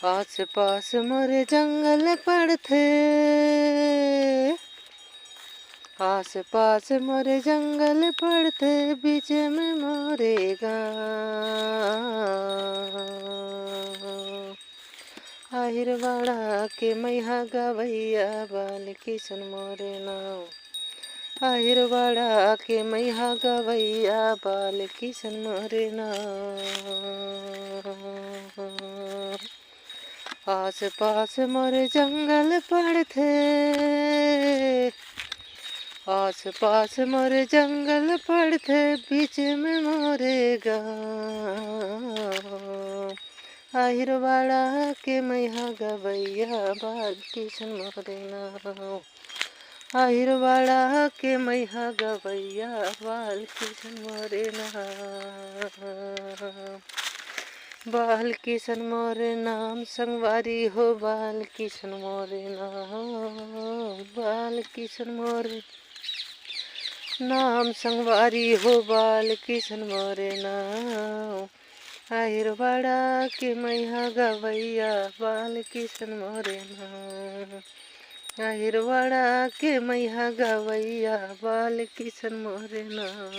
आस पास मोरे जंगल पड़थे, आस पास मोरे जंगल पड़थे, बीच में मोरे गाँव। आहिर बाड़ा के मैहा गवैया, बाल किशन मोरे नाव। आहिर बाड़ा के मैहा गवैया, बाल किशन मोरे नाव। आस पास मोरे जंगल पड़थे, आस पास मोरे जंगल पड़थे, बीच में मोरे गाँव। आहिर बाड़ा के मैहा गवैया, बाल किशन मोरे नाव। आहिर बाड़ा के मैहा गवैया, बाल किशन मोरे नाव। बाल किशन मोरे नाम संगवारी हो, बाल किशन मोरे नाम। बाल किशन मोरे नाम संगवारी हो, बाल किशन मोरे नाम। आहिर बाड़ा के मैहा गवैया, बाल किशन मोरे नाम। आहिर बाड़ा के मैहा गवैया, बाल किशन मोरे नाम।